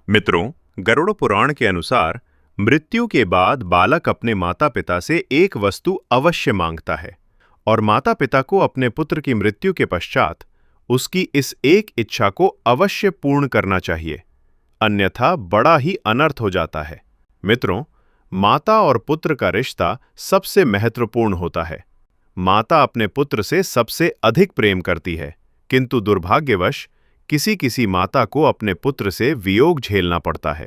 मित्रों, गरुड़ पुराण के अनुसार मृत्यु के बाद बालक अपने माता पिता से एक वस्तु अवश्य मांगता है और माता पिता को अपने पुत्र की मृत्यु के पश्चात उसकी इस एक इच्छा को अवश्य पूर्ण करना चाहिए, अन्यथा बड़ा ही अनर्थ हो जाता है। मित्रों, माता और पुत्र का रिश्ता सबसे महत्वपूर्ण होता है। माता अपने पुत्र से सबसे अधिक प्रेम करती है, किंतु दुर्भाग्यवश किसी माता को अपने पुत्र से वियोग झेलना पड़ता है।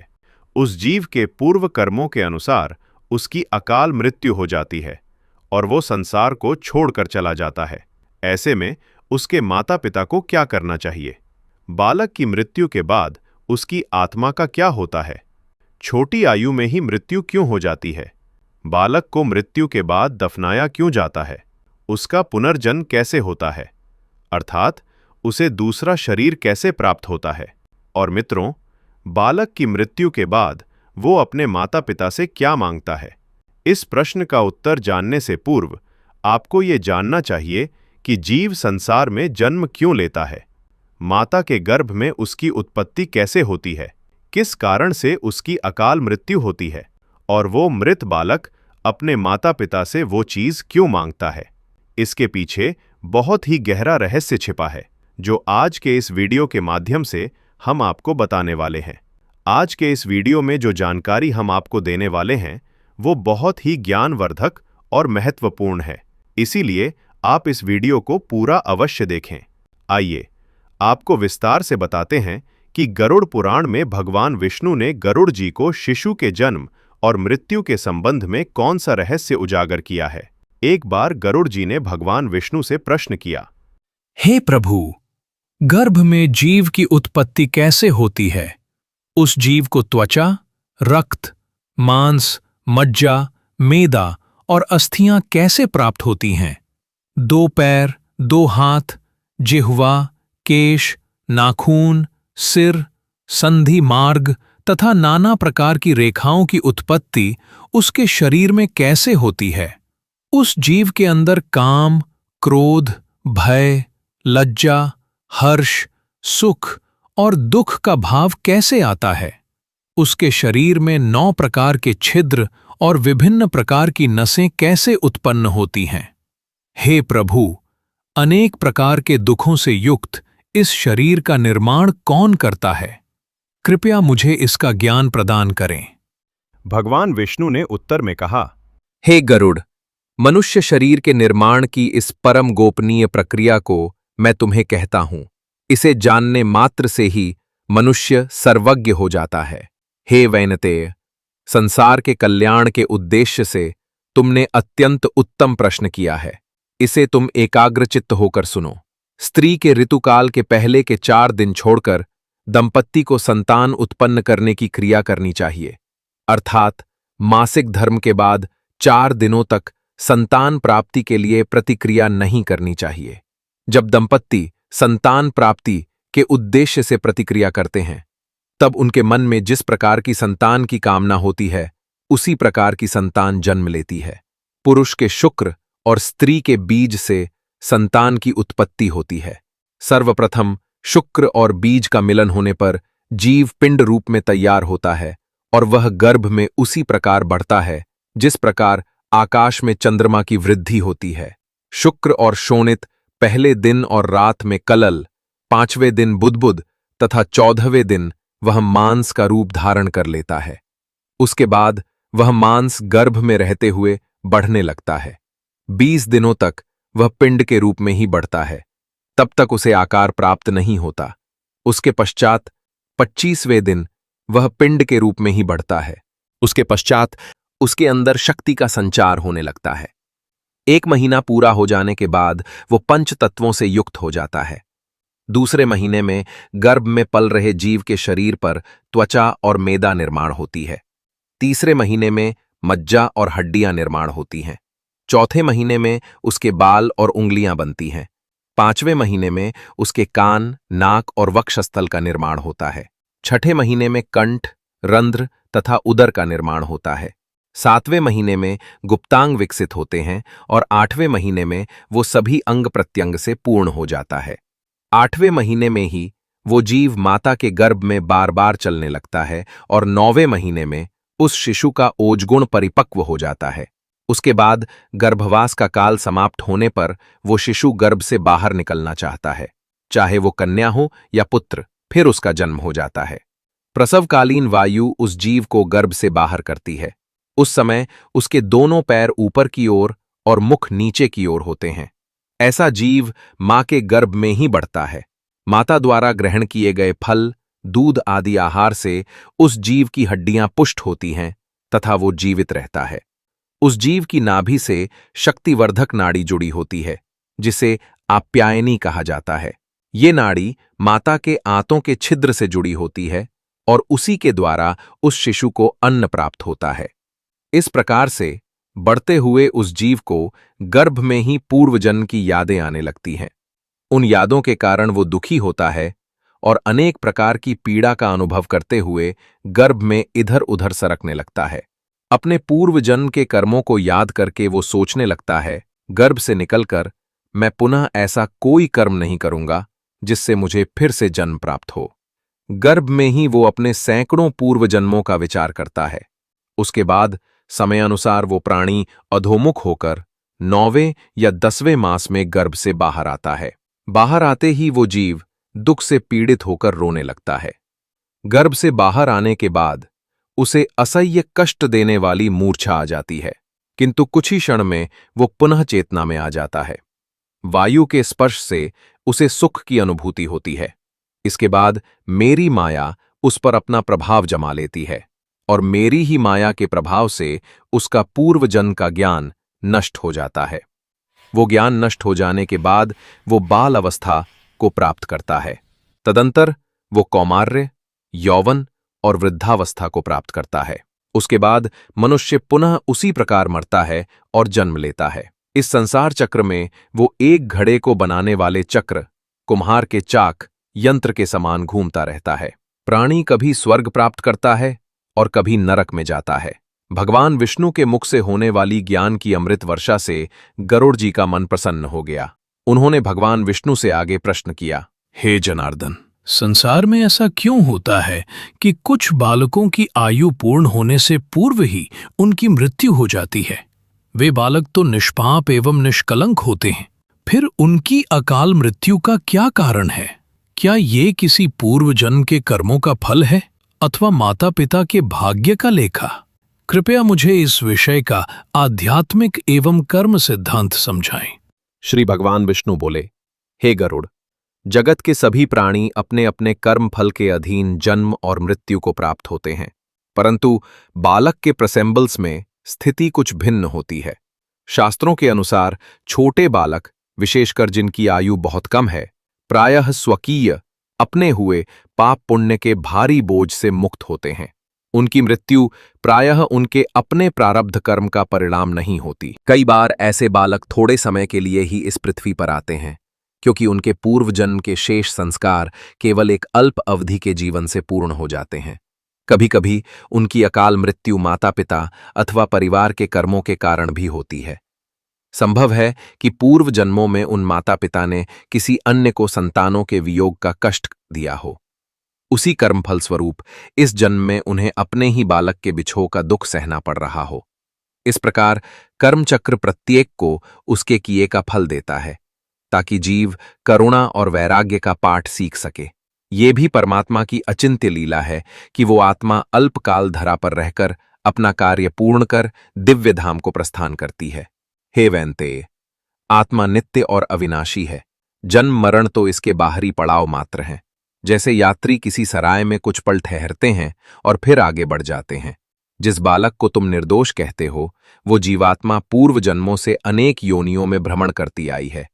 उस जीव के पूर्व कर्मों के अनुसार उसकी अकाल मृत्यु हो जाती है और वो संसार को छोड़कर चला जाता है। ऐसे में उसके माता पिता को क्या करना चाहिए? बालक की मृत्यु के बाद उसकी आत्मा का क्या होता है? छोटी आयु में ही मृत्यु क्यों हो जाती है? बालक को मृत्यु के बाद दफनाया क्यों जाता है? उसका पुनर्जन्म कैसे होता है? अर्थात उसे दूसरा शरीर कैसे प्राप्त होता है? और मित्रों, बालक की मृत्यु के बाद वो अपने माता पिता से क्या मांगता है? इस प्रश्न का उत्तर जानने से पूर्व आपको ये जानना चाहिए कि जीव संसार में जन्म क्यों लेता है, माता के गर्भ में उसकी उत्पत्ति कैसे होती है, किस कारण से उसकी अकाल मृत्यु होती है और वो मृत बालक अपने माता पिता से वो चीज क्यों मांगता है। इसके पीछे बहुत ही गहरा रहस्य छिपा है, जो आज के इस वीडियो के माध्यम से हम आपको बताने वाले हैं। आज के इस वीडियो में जो जानकारी हम आपको देने वाले हैं, वो बहुत ही ज्ञानवर्धक और महत्वपूर्ण है, इसीलिए आप इस वीडियो को पूरा अवश्य देखें। आइए आपको विस्तार से बताते हैं कि गरुड़ पुराण में भगवान विष्णु ने गरुड़ जी को शिशु के जन्म और मृत्यु के संबंध में कौन सा रहस्य उजागर किया है। एक बार गरुड़ जी ने भगवान विष्णु से प्रश्न किया, हे प्रभु, गर्भ में जीव की उत्पत्ति कैसे होती है? उस जीव को त्वचा, रक्त, मांस, मज्जा, मेदा और अस्थियां कैसे प्राप्त होती हैं? 2 पैर, 2 हाथ, जिह्वा, केश, नाखून, सिर, संधि मार्ग तथा नाना प्रकार की रेखाओं की उत्पत्ति उसके शरीर में कैसे होती है? उस जीव के अंदर काम, क्रोध, भय, लज्जा, हर्ष, सुख और दुख का भाव कैसे आता है? उसके शरीर में 9 प्रकार के छिद्र और विभिन्न प्रकार की नसें कैसे उत्पन्न होती हैं? हे प्रभु, अनेक प्रकार के दुखों से युक्त इस शरीर का निर्माण कौन करता है? कृपया मुझे इसका ज्ञान प्रदान करें। भगवान विष्णु ने उत्तर में कहा, हे गरुड़, मनुष्य शरीर के निर्माण की इस परम गोपनीय प्रक्रिया को मैं तुम्हें कहता हूं। इसे जानने मात्र से ही मनुष्य सर्वज्ञ हो जाता है। हे वैनतेय, संसार के कल्याण के उद्देश्य से तुमने अत्यंत उत्तम प्रश्न किया है। इसे तुम एकाग्रचित्त होकर सुनो। स्त्री के ऋतुकाल के पहले के 4 दिन छोड़कर दंपत्ति को संतान उत्पन्न करने की क्रिया करनी चाहिए, अर्थात मासिक धर्म के बाद 4 दिनों तक संतान प्राप्ति के लिए प्रतिक्रिया नहीं करनी चाहिए। जब दंपत्ति संतान प्राप्ति के उद्देश्य से प्रतिक्रिया करते हैं, तब उनके मन में जिस प्रकार की संतान की कामना होती है, उसी प्रकार की संतान जन्म लेती है। पुरुष के शुक्र और स्त्री के बीज से संतान की उत्पत्ति होती है। सर्वप्रथम शुक्र और बीज का मिलन होने पर जीव पिंड रूप में तैयार होता है और वह गर्भ में उसी प्रकार बढ़ता है जिस प्रकार आकाश में चंद्रमा की वृद्धि होती है। शुक्र और शोणित पहले दिन और रात में कलल, 5वें दिन बुदबुद तथा 14वें दिन वह मांस का रूप धारण कर लेता है। उसके बाद वह मांस गर्भ में रहते हुए बढ़ने लगता है। 20 दिनों तक वह पिंड के रूप में ही बढ़ता है, तब तक उसे आकार प्राप्त नहीं होता। उसके पश्चात 25वें दिन वह पिंड के रूप में ही बढ़ता है। उसके पश्चात उसके अंदर शक्ति का संचार होने लगता है। 1 महीना पूरा हो जाने के बाद वो 5 तत्वों से युक्त हो जाता है। दूसरे महीने में गर्भ में पल रहे जीव के शरीर पर त्वचा और मेदा निर्माण होती है। तीसरे महीने में मज्जा और हड्डियां निर्माण होती हैं। चौथे महीने में उसके बाल और उंगलियां बनती हैं। 5वें महीने में उसके कान, नाक और वक्षस्थल का निर्माण होता है। 6ठे महीने में कंठ, रंध्र तथा उदर का निर्माण होता है। 7वें महीने में गुप्तांग विकसित होते हैं और 8वें महीने में वो सभी अंग प्रत्यंग से पूर्ण हो जाता है। 8वें महीने में ही वो जीव माता के गर्भ में बार बार चलने लगता है और 9वें महीने में उस शिशु का ओजगुण परिपक्व हो जाता है। उसके बाद गर्भवास का काल समाप्त होने पर वो शिशु गर्भ से बाहर निकलना चाहता है, चाहे वो कन्या हो या पुत्र, फिर उसका जन्म हो जाता है। प्रसवकालीन वायु उस जीव को गर्भ से बाहर करती है। उस समय उसके दोनों पैर ऊपर की ओर और मुख नीचे की ओर होते हैं। ऐसा जीव मां के गर्भ में ही बढ़ता है। माता द्वारा ग्रहण किए गए फल, दूध आदि आहार से उस जीव की हड्डियां पुष्ट होती हैं तथा वो जीवित रहता है। उस जीव की नाभि से शक्तिवर्धक नाड़ी जुड़ी होती है, जिसे आप्यायनी कहा जाता है। ये नाड़ी माता के आंतों के छिद्र से जुड़ी होती है और उसी के द्वारा उस शिशु को अन्न प्राप्त होता है। इस प्रकार से बढ़ते हुए उस जीव को गर्भ में ही पूर्वजन्म की यादें आने लगती हैं। उन यादों के कारण वो दुखी होता है और अनेक प्रकार की पीड़ा का अनुभव करते हुए गर्भ में इधर उधर सरकने लगता है। अपने पूर्व जन्म के कर्मों को याद करके वो सोचने लगता है, गर्भ से निकलकर मैं पुनः ऐसा कोई कर्म नहीं करूंगा जिससे मुझे फिर से जन्म प्राप्त हो। गर्भ में ही वो अपने सैकड़ों पूर्व जन्मों का विचार करता है। उसके बाद समयानुसार वो प्राणी अधोमुख होकर 9वें या 10वें मास में गर्भ से बाहर आता है। बाहर आते ही वो जीव दुख से पीड़ित होकर रोने लगता है। गर्भ से बाहर आने के बाद उसे असह्य कष्ट देने वाली मूर्छा आ जाती है, किंतु कुछ ही क्षण में वो पुनः चेतना में आ जाता है। वायु के स्पर्श से उसे सुख की अनुभूति होती है। इसके बाद मेरी माया उस पर अपना प्रभाव जमा लेती है और मेरी ही माया के प्रभाव से उसका पूर्व जन्म का ज्ञान नष्ट हो जाता है। वो ज्ञान नष्ट हो जाने के बाद वो बाल अवस्था को प्राप्त करता है। तदंतर वो कौमार्य, यौवन और वृद्धावस्था को प्राप्त करता है। उसके बाद मनुष्य पुनः उसी प्रकार मरता है और जन्म लेता है। इस संसार चक्र में वो एक घड़े को बनाने वाले चक्र, कुम्हार के चाक, यंत्र के समान घूमता रहता है। प्राणी कभी स्वर्ग प्राप्त करता है और कभी नरक में जाता है। भगवान विष्णु के मुख से होने वाली ज्ञान की अमृत वर्षा से गरुड़ जी का मन प्रसन्न हो गया। उन्होंने भगवान विष्णु से आगे प्रश्न किया, हे जनार्दन, संसार में ऐसा क्यों होता है कि कुछ बालकों की आयु पूर्ण होने से पूर्व ही उनकी मृत्यु हो जाती है? वे बालक तो निष्पाप एवं निष्कलंक होते हैं, फिर उनकी अकाल मृत्यु का क्या कारण है? क्या ये किसी पूर्व जन्म के कर्मों का फल है अथवा माता पिता के भाग्य का लेखा? कृपया मुझे इस विषय का आध्यात्मिक एवं कर्म सिद्धांत समझाएं। श्री भगवान विष्णु बोले, हे गरुड़, जगत के सभी प्राणी अपने अपने कर्म फल के अधीन जन्म और मृत्यु को प्राप्त होते हैं, परंतु बालक के प्रसेंबल्स में स्थिति कुछ भिन्न होती है। शास्त्रों के अनुसार छोटे बालक, विशेषकर जिनकी आयु बहुत कम है, प्रायः स्वकीय अपने हुए पाप पुण्य के भारी बोझ से मुक्त होते हैं। उनकी मृत्यु प्रायः उनके अपने प्रारब्ध कर्म का परिणाम नहीं होती। कई बार ऐसे बालक थोड़े समय के लिए ही इस पृथ्वी पर आते हैं, क्योंकि उनके पूर्व जन्म के शेष संस्कार केवल एक अल्प अवधि के जीवन से पूर्ण हो जाते हैं। कभी कभी उनकी अकाल मृत्यु माता पिता अथवा परिवार के कर्मों के कारण भी होती है। संभव है कि पूर्व जन्मों में उन माता पिता ने किसी अन्य को संतानों के वियोग का कष्ट दिया हो। उसी कर्म फलस्वरूप इस जन्म में उन्हें अपने ही बालक के बिछोह का दुख सहना पड़ रहा हो। इस प्रकार कर्मचक्र प्रत्येक को उसके किए का फल देता है, ताकि जीव करुणा और वैराग्य का पाठ सीख सके। ये भी परमात्मा की अचिंत्य लीला है कि वो आत्मा अल्पकाल धरा पर रहकर अपना कार्य पूर्ण कर दिव्य धाम को प्रस्थान करती है। हे वैन्तेय, आत्मा नित्य और अविनाशी है। जन्म मरण तो इसके बाहरी पड़ाव मात्र हैं। जैसे यात्री किसी सराय में कुछ पल ठहरते हैं और फिर आगे बढ़ जाते हैं। जिस बालक को तुम निर्दोष कहते हो, वो जीवात्मा पूर्व जन्मों से अनेक योनियों में भ्रमण करती आई है।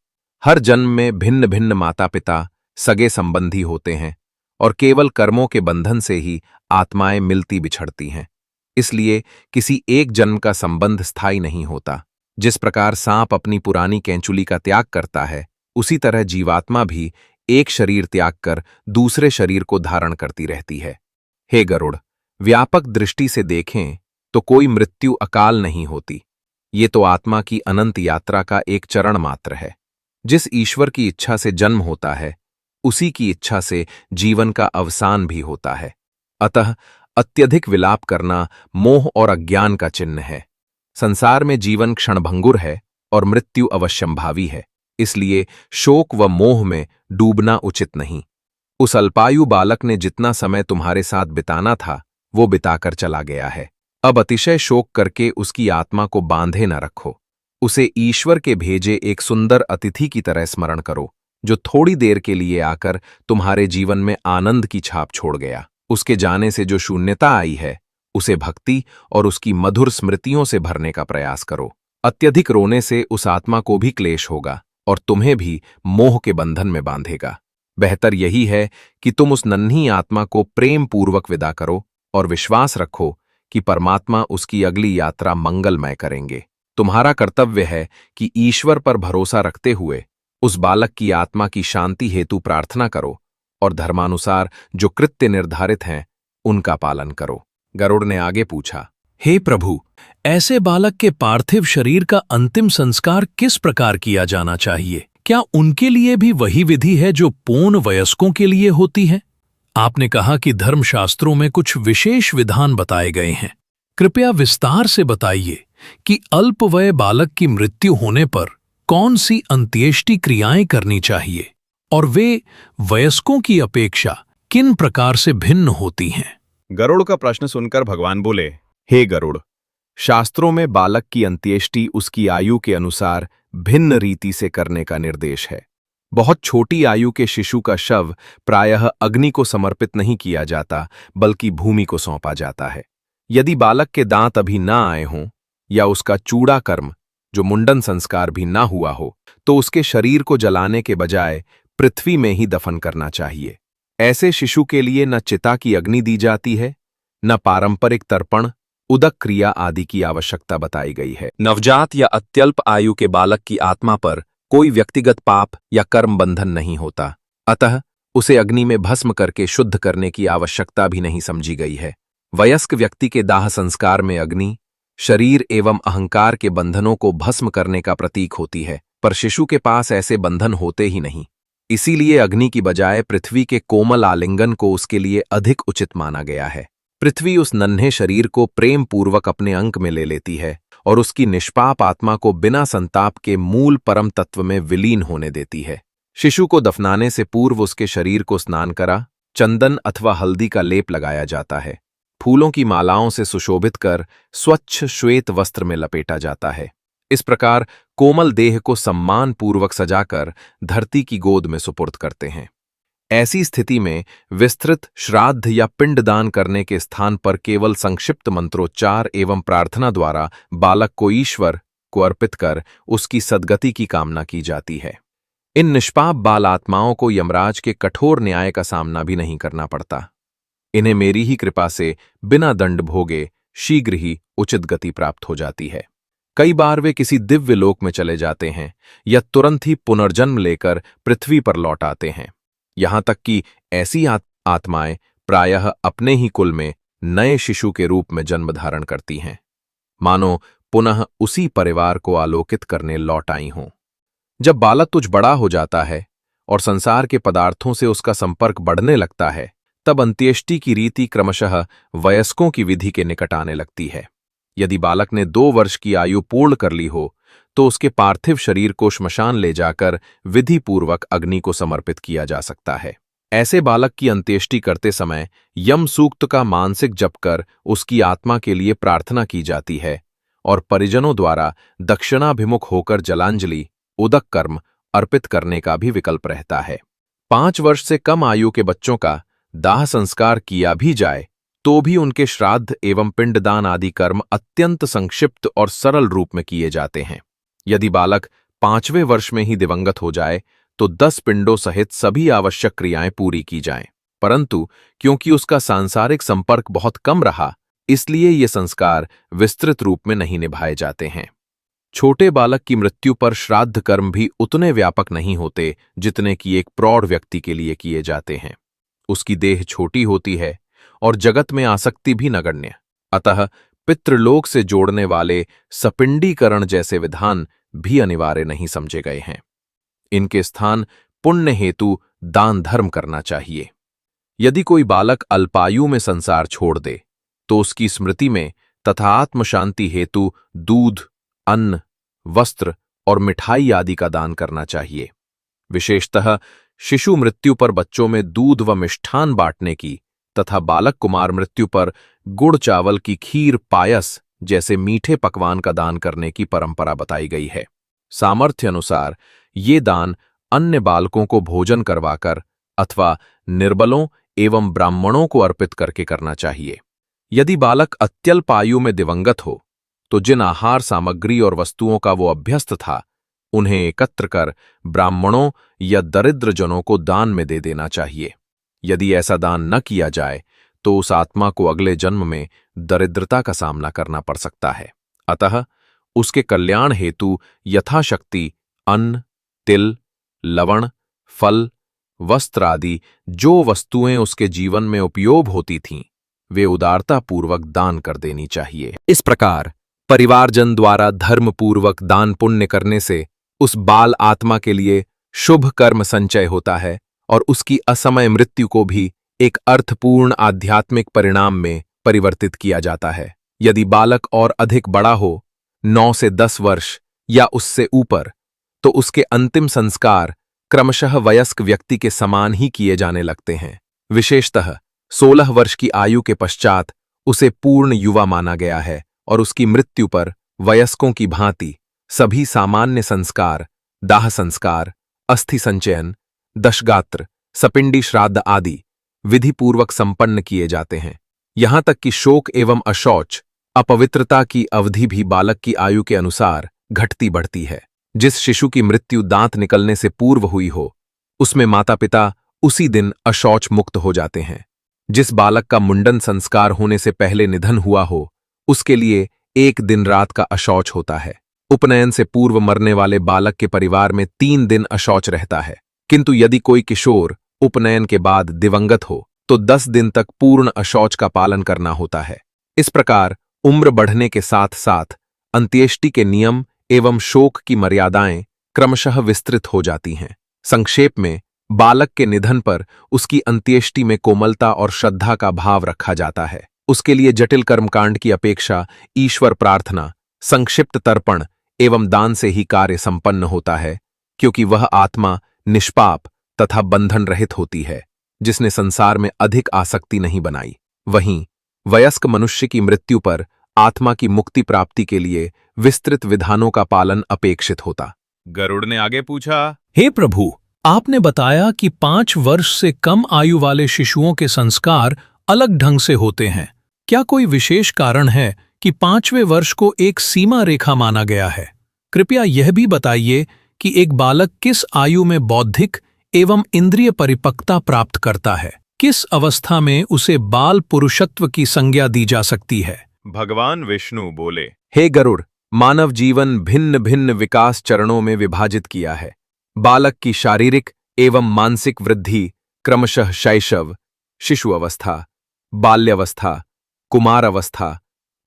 हर जन्म में भिन्न भिन्न माता पिता, सगे संबंधी होते हैं और केवल कर्मों के बंधन से ही आत्माएं मिलती बिछड़ती हैं। इसलिए किसी एक जन्म का संबंध स्थायी नहीं होता। जिस प्रकार सांप अपनी पुरानी कैंचुली का त्याग करता है, उसी तरह जीवात्मा भी एक शरीर त्याग कर दूसरे शरीर को धारण करती रहती है। हे गरुड़, व्यापक दृष्टि से देखें तो कोई मृत्यु अकाल नहीं होती। ये तो आत्मा की अनंत यात्रा का एक चरण मात्र है। जिस ईश्वर की इच्छा से जन्म होता है, उसी की इच्छा से जीवन का अवसान भी होता है। अतः अत्यधिक विलाप करना मोह और अज्ञान का चिन्ह है। संसार में जीवन क्षणभंगुर है और मृत्यु अवश्यंभावी है, इसलिए शोक व मोह में डूबना उचित नहीं। उस अल्पायु बालक ने जितना समय तुम्हारे साथ बिताना था वो बिताकर चला गया है। अब अतिशय शोक करके उसकी आत्मा को बांधे न रखो। उसे ईश्वर के भेजे एक सुंदर अतिथि की तरह स्मरण करो, जो थोड़ी देर के लिए आकर तुम्हारे जीवन में आनंद की छाप छोड़ गया। उसके जाने से जो शून्यता आई है, उसे भक्ति और उसकी मधुर स्मृतियों से भरने का प्रयास करो। अत्यधिक रोने से उस आत्मा को भी क्लेश होगा और तुम्हें भी मोह के बंधन में बांधेगा। बेहतर यही है कि तुम उस नन्ही आत्मा को प्रेम पूर्वक विदा करो और विश्वास रखो कि परमात्मा उसकी अगली यात्रा मंगलमय करेंगे। तुम्हारा कर्तव्य है कि ईश्वर पर भरोसा रखते हुए उस बालक की आत्मा की शांति हेतु प्रार्थना करो और धर्मानुसार जो कृत्य निर्धारित हैं उनका पालन करो। गरुड़ ने आगे पूछा, हे प्रभु, ऐसे बालक के पार्थिव शरीर का अंतिम संस्कार किस प्रकार किया जाना चाहिए? क्या उनके लिए भी वही विधि है जो पूर्ण वयस्कों के लिए होती है? आपने कहा कि धर्मशास्त्रों में कुछ विशेष विधान बताए गए हैं। कृपया विस्तार से बताइए कि अल्पवय बालक की मृत्यु होने पर कौन सी अंत्येष्टि क्रियाएं करनी चाहिए और वे वयस्कों की अपेक्षा किन प्रकार से भिन्न होती हैं? गरुड़ का प्रश्न सुनकर भगवान बोले, हे गरुड़, शास्त्रों में बालक की अंत्येष्टि उसकी आयु के अनुसार भिन्न रीति से करने का निर्देश है। बहुत छोटी आयु के शिशु का शव प्रायः अग्नि को समर्पित नहीं किया जाता, बल्कि भूमि को सौंपा जाता है। यदि बालक के दांत अभी ना आए हों या उसका चूड़ा कर्म, जो मुंडन संस्कार भी ना हुआ हो, तो उसके शरीर को जलाने के बजाय पृथ्वी में ही दफन करना चाहिए। ऐसे शिशु के लिए न चिता की अग्नि दी जाती है, न पारंपरिक तर्पण, उदक क्रिया आदि की आवश्यकता बताई गई है। नवजात या अत्यल्प आयु के बालक की आत्मा पर कोई व्यक्तिगत पाप या कर्म बंधन नहीं होता, अतः उसे अग्नि में भस्म करके शुद्ध करने की आवश्यकता भी नहीं समझी गई है। वयस्क व्यक्ति के दाह संस्कार में अग्नि शरीर एवं अहंकार के बंधनों को भस्म करने का प्रतीक होती है, पर शिशु के पास ऐसे बंधन होते ही नहीं। इसीलिए अग्नि की बजाय पृथ्वी के कोमल आलिंगन को उसके लिए अधिक उचित माना गया है। पृथ्वी उस नन्हे शरीर को प्रेम पूर्वक अपने अंक में ले लेती है और उसकी निष्पाप आत्मा को बिना संताप के मूल परम तत्व में विलीन होने देती है। शिशु को दफनाने से पूर्व उसके शरीर को स्नान करा, चंदन अथवा हल्दी का लेप लगाया जाता है। फूलों की मालाओं से सुशोभित कर स्वच्छ श्वेत वस्त्र में लपेटा जाता है। इस प्रकार कोमल देह को सम्मान पूर्वक सजाकर धरती की गोद में सुपुर्द करते हैं। ऐसी स्थिति में विस्तृत श्राद्ध या पिंडदान करने के स्थान पर केवल संक्षिप्त मंत्रोच्चार एवं प्रार्थना द्वारा बालक को ईश्वर को अर्पित कर उसकी सद्गति की कामना की जाती है। इन निष्पाप बाल आत्माओं को यमराज के कठोर न्याय का सामना भी नहीं करना पड़ता। इन्हें मेरी ही कृपा से बिना दंड भोगे शीघ्र ही उचित गति प्राप्त हो जाती है। कई बार वे किसी दिव्य लोक में चले जाते हैं या तुरंत ही पुनर्जन्म लेकर पृथ्वी पर लौट आते हैं। यहां तक कि ऐसी आत्माएं प्रायः अपने ही कुल में नए शिशु के रूप में जन्म धारण करती हैं, मानो पुनः उसी परिवार को आलोकित करने लौट आई हों। जब बालक तुझ बड़ा हो जाता है और संसार के पदार्थों से उसका संपर्क बढ़ने लगता है, तब अंत्येष्टि की रीति क्रमशः वयस्कों की विधि के निकट आने लगती है। यदि बालक ने 2 वर्ष की आयु पूर्ण कर ली हो, तो उसके पार्थिव शरीर को श्मशान ले जाकर विधि पूर्वक अग्नि को समर्पित किया जा सकता है। ऐसे बालक की अंत्येष्टि करते समय यम सूक्त का मानसिक जप कर उसकी आत्मा के लिए प्रार्थना की जाती है और परिजनों द्वारा दक्षिणाभिमुख होकर जलांजलि, उदक कर्म अर्पित करने का भी विकल्प रहता है। 5 वर्ष से कम आयु के बच्चों का दाह संस्कार किया भी जाए तो भी उनके श्राद्ध एवं पिंडदान आदि कर्म अत्यंत संक्षिप्त और सरल रूप में किए जाते हैं। यदि बालक 5वें वर्ष में ही दिवंगत हो जाए तो 10 पिंडों सहित सभी आवश्यक क्रियाएं पूरी की जाएं, परंतु क्योंकि उसका सांसारिक संपर्क बहुत कम रहा, इसलिए ये संस्कार विस्तृत रूप में नहीं निभाए जाते हैं। छोटे बालक की मृत्यु पर श्राद्ध कर्म भी उतने व्यापक नहीं होते जितने कि एक प्रौढ़ व्यक्ति के लिए किए जाते हैं। उसकी देह छोटी होती है और जगत में आसक्ति भी नगण्य, अतः पितृलोक से जोड़ने वाले सपिंडीकरण जैसे विधान भी अनिवार्य नहीं समझे गए हैं। इनके स्थान पुण्य हेतु दान धर्म करना चाहिए। यदि कोई बालक अल्पायु में संसार छोड़ दे तो उसकी स्मृति में तथा आत्मशांति हेतु दूध, अन्न, वस्त्र और मिठाई आदि का दान करना चाहिए। विशेषतः शिशु मृत्यु पर बच्चों में दूध व मिष्ठान बांटने की तथा बालक कुमार मृत्यु पर गुड़ चावल की खीर, पायस जैसे मीठे पकवान का दान करने की परंपरा बताई गई है। सामर्थ्य अनुसार ये दान अन्य बालकों को भोजन करवाकर अथवा निर्बलों एवं ब्राह्मणों को अर्पित करके करना चाहिए। यदि बालक अत्यल्प आयु में दिवंगत हो तो जिन आहार सामग्री और वस्तुओं का वो अभ्यस्त था उन्हें एकत्र कर ब्राह्मणों या दरिद्रजनों को दान में दे देना चाहिए। यदि ऐसा दान न किया जाए तो उस आत्मा को अगले जन्म में दरिद्रता का सामना करना पड़ सकता है। अतः उसके कल्याण हेतु यथाशक्ति अन्न, तिल, लवण, फल, वस्त्र आदि जो वस्तुएं उसके जीवन में उपयोग होती थीं, वे उदारतापूर्वक दान कर देनी चाहिए। इस प्रकार परिवारजन द्वारा धर्मपूर्वक दान पुण्य करने से उस बाल आत्मा के लिए शुभ कर्म संचय होता है और उसकी असमय मृत्यु को भी एक अर्थपूर्ण आध्यात्मिक परिणाम में परिवर्तित किया जाता है। यदि बालक और अधिक बड़ा हो, 9 से 10 वर्ष या उससे ऊपर, तो उसके अंतिम संस्कार क्रमशः वयस्क व्यक्ति के समान ही किए जाने लगते हैं। विशेषतः 16 वर्ष की आयु के पश्चात उसे पूर्ण युवा माना गया है और उसकी मृत्यु पर वयस्कों की भांति सभी सामान्य संस्कार, दाह संस्कार, अस्थि संचयन, दशगात्र, सपिंडी श्राद्ध आदि विधिपूर्वक संपन्न किए जाते हैं। यहां तक कि शोक एवं अशौच, अपवित्रता की अवधि भी बालक की आयु के अनुसार घटती बढ़ती है। जिस शिशु की मृत्यु दांत निकलने से पूर्व हुई हो, उसमें माता पिता उसी दिन अशौच मुक्त हो जाते हैं। जिस बालक का मुंडन संस्कार होने से पहले निधन हुआ हो, उसके लिए 1 दिन रात का अशौच होता है। उपनयन से पूर्व मरने वाले बालक के परिवार में 3 दिन अशौच रहता है। किंतु यदि कोई किशोर उपनयन के बाद दिवंगत हो तो 10 दिन तक पूर्ण अशौच का पालन करना होता है। इस प्रकार उम्र बढ़ने के साथ साथ अंत्येष्टि के नियम एवं शोक की मर्यादाएं क्रमशः विस्तृत हो जाती हैं। संक्षेप में, बालक के निधन पर उसकी अंत्येष्टि में कोमलता और श्रद्धा का भाव रखा जाता है। उसके लिए जटिल कर्मकांड की अपेक्षा ईश्वर प्रार्थना, संक्षिप्त तर्पण एवं दान से ही कार्य संपन्न होता है, क्योंकि वह आत्मा निष्पाप तथा बंधन रहित होती है, जिसने संसार में अधिक आसक्ति नहीं बनाई। वहीं वयस्क मनुष्य की मृत्यु पर आत्मा की मुक्ति प्राप्ति के लिए विस्तृत विधानों का पालन अपेक्षित होता। गरुड़ ने आगे पूछा, हे प्रभु, आपने बताया कि 5 वर्ष से कम आयु वाले शिशुओं के संस्कार अलग ढंग से होते हैं। क्या कोई विशेष कारण है कि 5वें वर्ष को एक सीमा रेखा माना गया है? कृपया यह भी बताइए कि एक बालक किस आयु में बौद्धिक एवं इंद्रिय परिपक्वता प्राप्त करता है? किस अवस्था में उसे बाल पुरुषत्व की संज्ञा दी जा सकती है? भगवान विष्णु बोले, हे गरुड़, मानव जीवन भिन्न भिन्न विकास चरणों में विभाजित किया है। बालक की शारीरिक एवं मानसिक वृद्धि क्रमशः शैशव, शिशु अवस्था, बाल्यावस्था, कुमार अवस्था,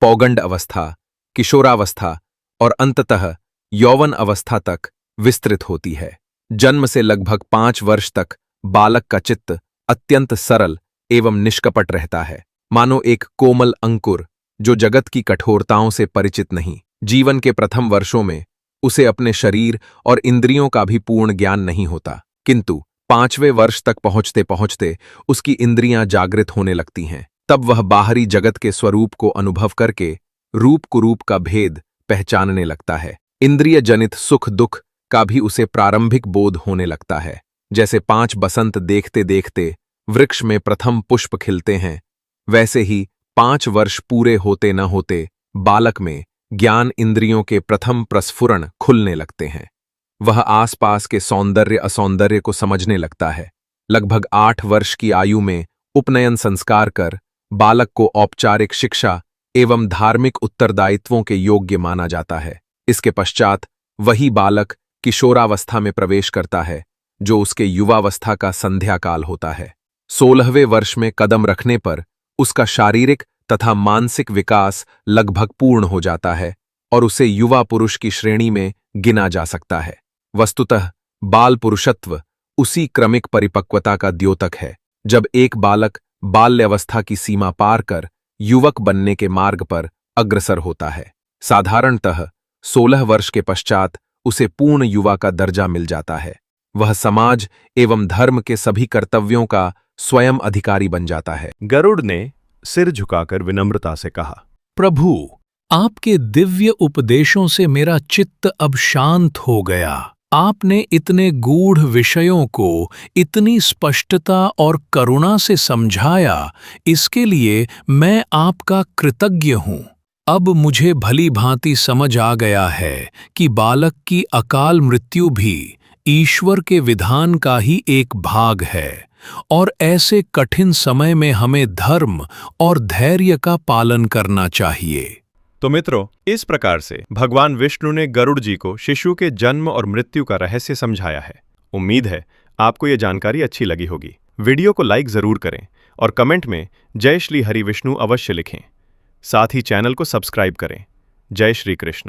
पौगंड अवस्था, किशोरावस्था और अंततः यौवन अवस्था तक विस्तृत होती है। जन्म से लगभग 5 वर्ष तक बालक का चित्त अत्यंत सरल एवं निष्कपट रहता है, मानो एक कोमल अंकुर जो जगत की कठोरताओं से परिचित नहीं। जीवन के प्रथम वर्षों में उसे अपने शरीर और इंद्रियों का भी पूर्ण ज्ञान नहीं होता, किंतु 5वें वर्ष तक पहुंचते पहुंचते उसकी इंद्रियां जागृत होने लगती हैं। तब वह बाहरी जगत के स्वरूप को अनुभव करके रूप कुरूप का भेद पहचानने लगता है। इंद्रिय जनित सुख दुख का भी उसे प्रारंभिक बोध होने लगता है। जैसे 5 बसंत देखते देखते वृक्ष में प्रथम पुष्प खिलते हैं, वैसे ही 5 वर्ष पूरे होते न होते बालक में ज्ञान इंद्रियों के प्रथम प्रस्फुरण खुलने लगते हैं। वह आसपास के सौंदर्य असौंदर्य को समझने लगता है। लगभग 8 वर्ष की आयु में उपनयन संस्कार कर बालक को औपचारिक शिक्षा एवं धार्मिक उत्तरदायित्वों के योग्य माना जाता है। इसके पश्चात वही बालक किशोरावस्था में प्रवेश करता है, जो उसके युवावस्था का संध्या काल होता है। 16वें वर्ष में कदम रखने पर उसका शारीरिक तथा मानसिक विकास लगभग पूर्ण हो जाता है और उसे युवा पुरुष की श्रेणी में गिना जा सकता है। वस्तुतः बाल पुरुषत्व उसी क्रमिक परिपक्वता का द्योतक है जब एक बालक बाल्यावस्था की सीमा पार कर युवक बनने के मार्ग पर अग्रसर होता है। साधारणतः 16 वर्ष के पश्चात उसे पूर्ण युवा का दर्जा मिल जाता है। वह समाज एवं धर्म के सभी कर्तव्यों का स्वयं अधिकारी बन जाता है। गरुड़ ने सिर झुकाकर विनम्रता से कहा, प्रभु, आपके दिव्य उपदेशों से मेरा चित्त अब शांत हो गया। आपने इतने गूढ़ विषयों को इतनी स्पष्टता और करुणा से समझाया, इसके लिए मैं आपका कृतज्ञ हूँ। अब मुझे भली भांति समझ आ गया है कि बालक की अकाल मृत्यु भी ईश्वर के विधान का ही एक भाग है और ऐसे कठिन समय में हमें धर्म और धैर्य का पालन करना चाहिए। तो मित्रों, इस प्रकार से भगवान विष्णु ने गरुड़ जी को शिशु के जन्म और मृत्यु का रहस्य समझाया है। उम्मीद है आपको ये जानकारी अच्छी लगी होगी। वीडियो को लाइक जरूर करें और कमेंट में जय श्री हरि विष्णु अवश्य लिखें। साथ ही चैनल को सब्सक्राइब करें। जय श्री कृष्ण।